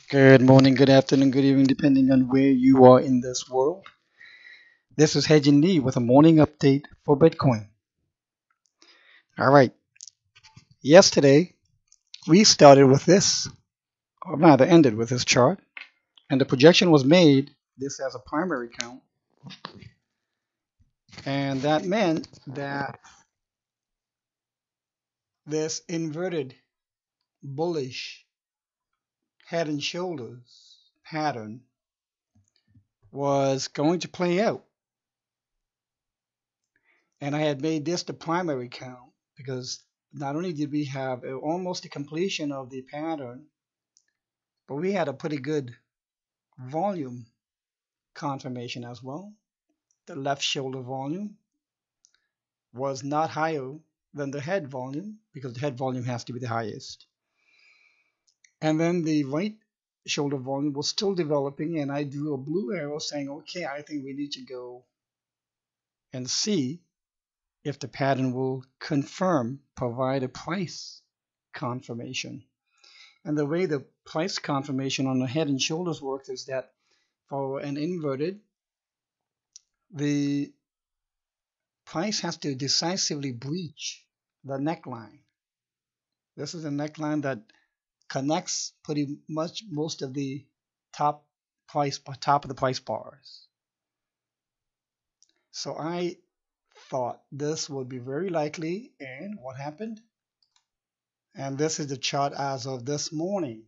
Good morning, good afternoon, good evening, depending on where you are in this world. This is Hedging Lee with a morning update for Bitcoin. All right, yesterday we started with this, or rather ended with this chart, and the projection was made this as a primary count, and that meant that this inverted bullish head and shoulders pattern was going to play out. And I had made this the primary count because not only did we have almost the completion of the pattern, but we had a pretty good volume confirmation as well. The left shoulder volume was not higher than the head volume because the head volume has to be the highest. And then the right shoulder volume was still developing, and I drew a blue arrow saying, okay, I think we need to go and see if the pattern will provide a price confirmation. And the way the price confirmation on the head and shoulders works is that for an inverted, the price has to decisively breach the neckline. This is a neckline that connects pretty much most of the top of the price bars. So I thought this would be very likely, and what happened? And this is the chart as of this morning.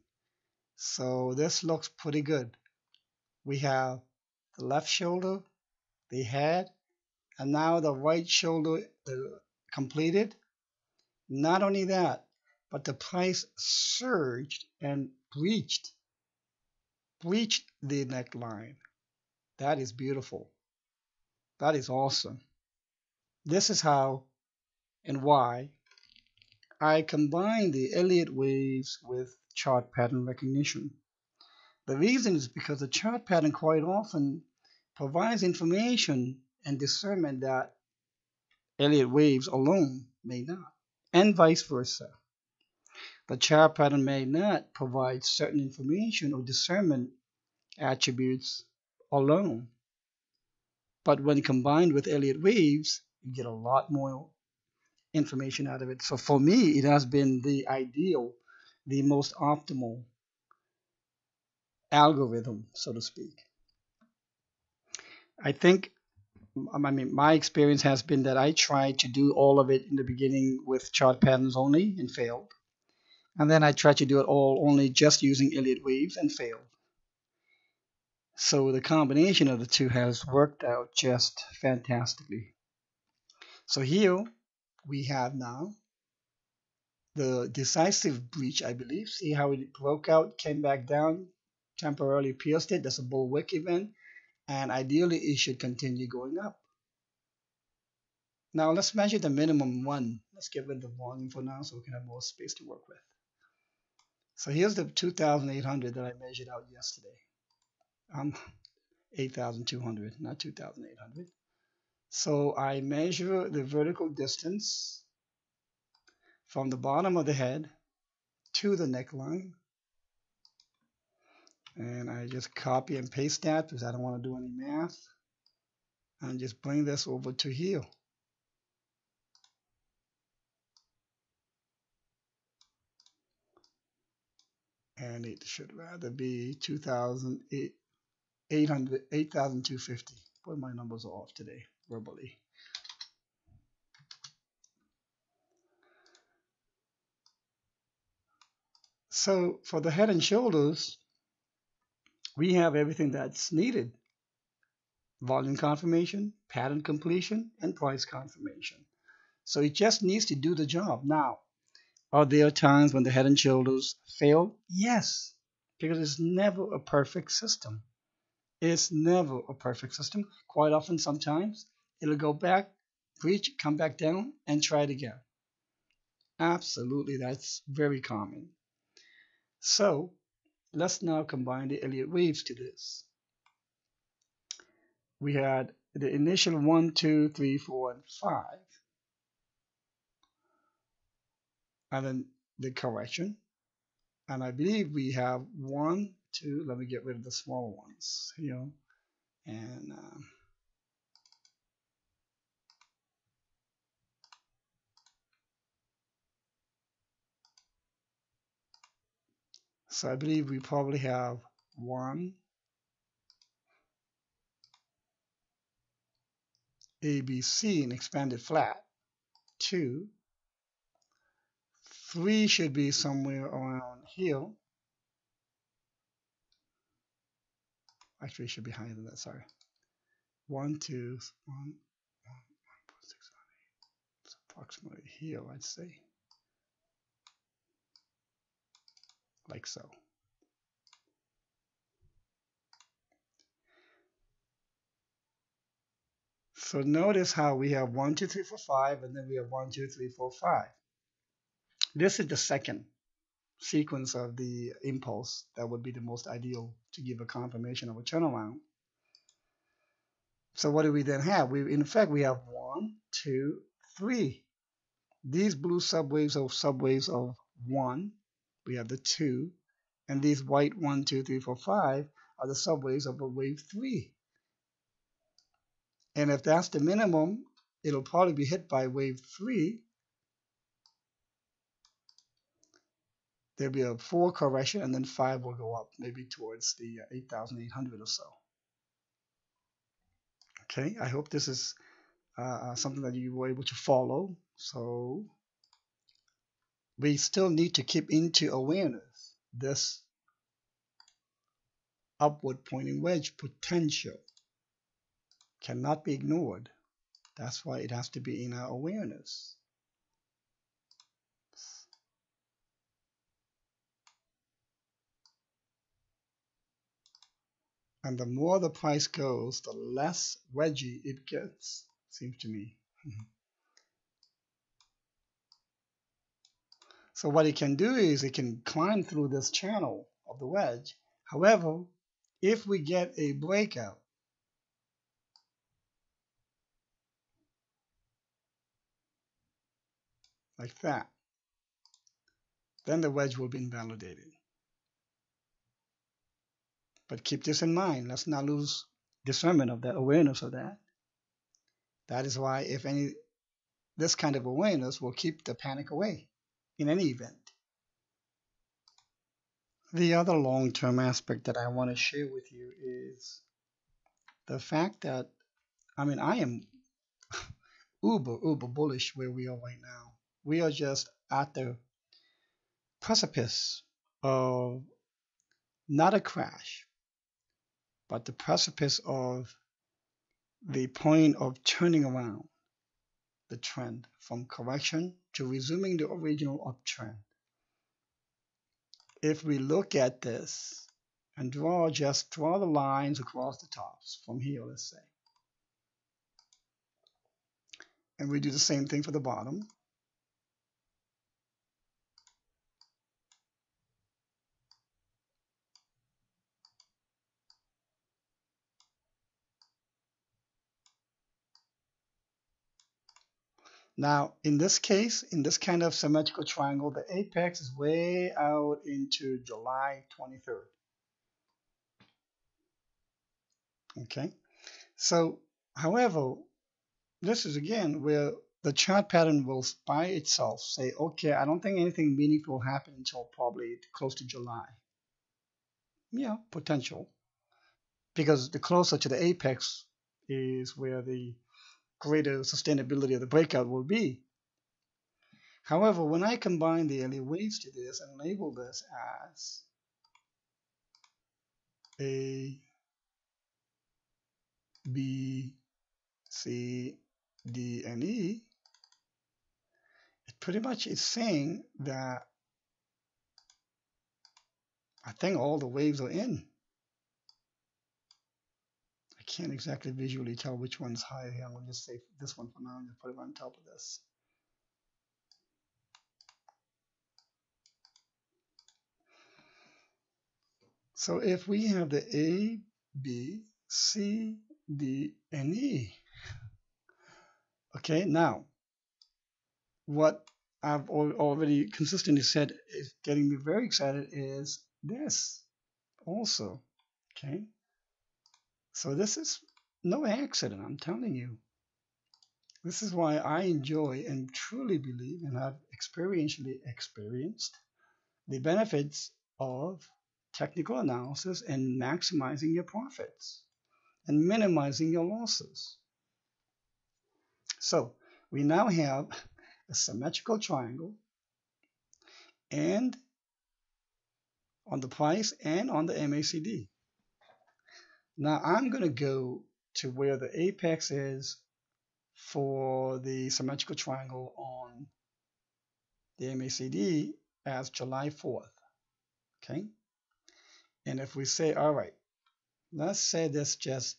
So this looks pretty good. We have the left shoulder, the head, and now the right shoulder completed. Not only that, but the price surged and breached the neckline. That is beautiful. That is awesome. This is how and why I combine the Elliott waves with chart pattern recognition. The reason is because the chart pattern quite often provides information and discernment that Elliott waves alone may not, and vice versa. The chart pattern may not provide certain information or discernment attributes alone, but when combined with Elliott waves, you get a lot more information out of it. So for me, it has been the ideal, the most optimal algorithm, so to speak. I think, my experience has been that I tried to do all of it in the beginning with chart patterns only and failed. And then I tried to do it all only just using Elliott waves and failed. So the combination of the two has worked out just fantastically. So here we have now the decisive breach, I believe. See how it broke out, came back down, temporarily pierced it. That's a bullwhip event. And ideally, it should continue going up. Now let's measure the minimum one. Let's get rid of the volume for now so we can have more space to work with. So here's the 2,800 that I measured out yesterday. 8,200, not 2,800. So I measure the vertical distance from the bottom of the head to the neckline. And I just copy and paste that because I don't want to do any math. And just bring this over to here. And it should rather be 8,250. Boy, my numbers are off today, verbally. So for the head and shoulders, we have everything that's needed. Volume confirmation, pattern completion, and price confirmation. So it just needs to do the job. Now, are there times when the head and shoulders fail? Yes, because it's never a perfect system. It's never a perfect system. Quite often, sometimes, it'll go back, breach, come back down, and try it again. Absolutely, that's very common. So let's now combine the Elliott waves to this. We had the initial 1, 2, 3, 4, and 5, and then the correction. And I believe we have one, two. Let me get rid of the small ones here. And so I believe we probably have one ABC in expanded flat, two, three should be somewhere around here. Actually, it should be higher than that. Sorry. One, two, one, six, it's approximately here, I'd say, like so. So notice how we have 1, 2, 3, 4, 5, and then we have 1, 2, 3, 4, 5. This is the second sequence of the impulse that would be the most ideal to give a confirmation of a turnaround. So what do we then have? In fact, we have 1, 2, 3. These blue subwaves are subwaves of 1. We have the 2. And these white 1, 2, 3, 4, 5 are the subwaves of a wave 3. And if that's the minimum, it'll probably be hit by wave 3. There'll be a 4 correction, and then 5 will go up, maybe towards the 8,800 or so. Okay, I hope this is something that you were able to follow. So we still need to keep into awareness this upward pointing wedge potential cannot be ignored. That's why it has to be in our awareness. And the more the price goes, the less wedgy it gets, seems to me. So what it can do is it can climb through this channel of the wedge. However, if we get a breakout, like that, then the wedge will be invalidated. But keep this in mind. Let's not lose discernment of that, awareness of that. That is why, if any, this kind of awareness will keep the panic away in any event. The other long-term aspect that I want to share with you is the fact that, I mean, I am uber bullish where we are right now. We are just at the precipice of not a crash, but the precipice of the point of turning around the trend from correction to resuming the original uptrend. If we look at this and just draw the lines across the tops from here, let's say, and we do the same thing for the bottom. Now, in this case, in this kind of symmetrical triangle, the apex is way out into July 23rd. Okay, so however, this is again where the chart pattern will by itself say, okay, I don't think anything meaningful will happen until probably close to July. Yeah, potential. Because the closer to the apex is where the greater sustainability of the breakout will be. However, when I combine the LA waves to this and label this as A, B, C, D, and E, it pretty much is saying that I think all the waves are in. I can't exactly visually tell which one's higher here. I'll just say this one for now and put it on top of this. So if we have the A, B, C, D, and E, okay, now what I've already consistently said is getting me very excited is this also. Okay, so this is no accident. I'm telling you. This is why I enjoy and truly believe and have experientially experienced the benefits of technical analysis and maximizing your profits and minimizing your losses. So we now have a symmetrical triangle and on the price and on the MACD. Now I'm going to go to where the apex is for the symmetrical triangle on the MACD as July 4th. Okay. And if we say, all right, let's say this just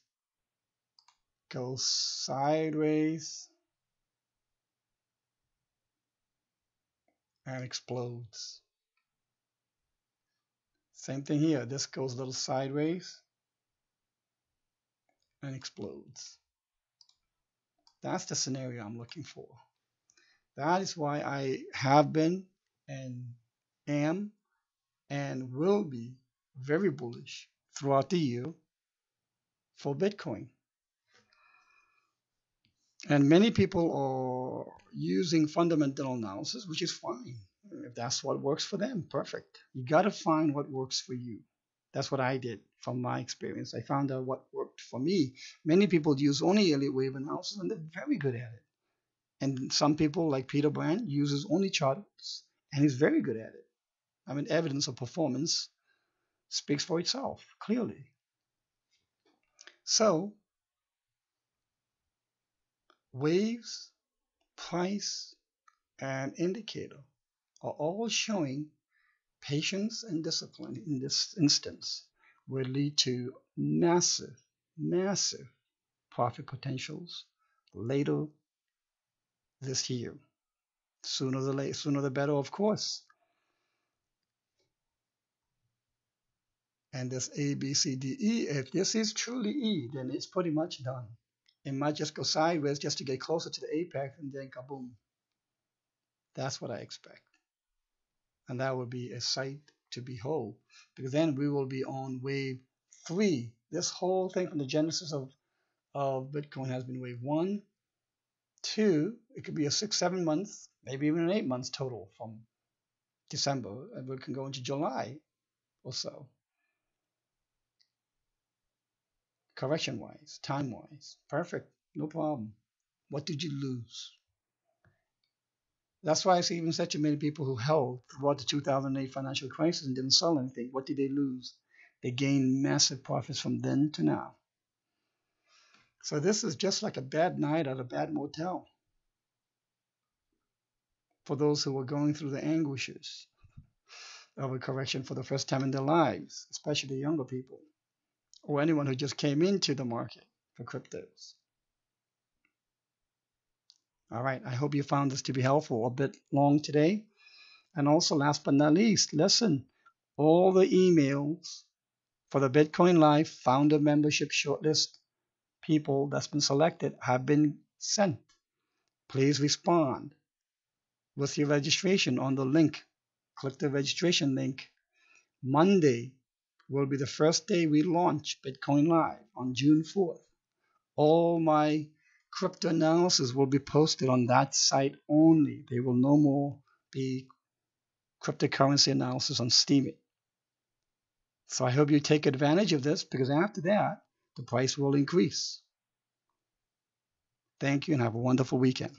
goes sideways and explodes. Same thing here. This goes a little sideways and explodes. That's the scenario I'm looking for. That is why I have been and am and will be very bullish throughout the year for Bitcoin. And many people are using fundamental analysis, which is fine. If that's what works for them, perfect. You got to find what works for you. That's what I did from my experience. I found out what worked for me. Many people use only Elliott wave analysis, and they're very good at it. And some people, like Peter Brand, uses only charts, and he's very good at it. I mean, evidence of performance speaks for itself, clearly. So, waves, price, and indicator are all showing patience and discipline in this instance will lead to massive, massive profit potentials later this year. Sooner the better, of course. And this A, B, C, D, E, if this is truly E, then it's pretty much done. It might just go sideways just to get closer to the apex and then kaboom. That's what I expect. And that would be a sight to behold, because then we will be on wave 3. This whole thing from the genesis of Bitcoin has been wave 1, 2, it could be a 6, 7 months, maybe even an 8 months total from December, and we can go into July or so. Correction wise, time wise, perfect, no problem. What did you lose? That's why I see even such many people who held throughout the 2008 financial crisis and didn't sell anything. What did they lose? They gained massive profits from then to now. So this is just like a bad night at a bad motel for those who are going through the anguishes of a correction for the first time in their lives, especially younger people or anyone who just came into the market for cryptos. All right, I hope you found this to be helpful. A bit long today. And also, last but not least, listen, all the emails for the Bitcoin Live founder membership shortlist people that's been selected have been sent. Please respond with your registration on the link. Click the registration link. Monday will be the first day we launch Bitcoin Live on June 4th. All my crypto analysis will be posted on that site only. There will no more be cryptocurrency analysis on Steemit. So I hope you take advantage of this, because after that, the price will increase. Thank you and have a wonderful weekend.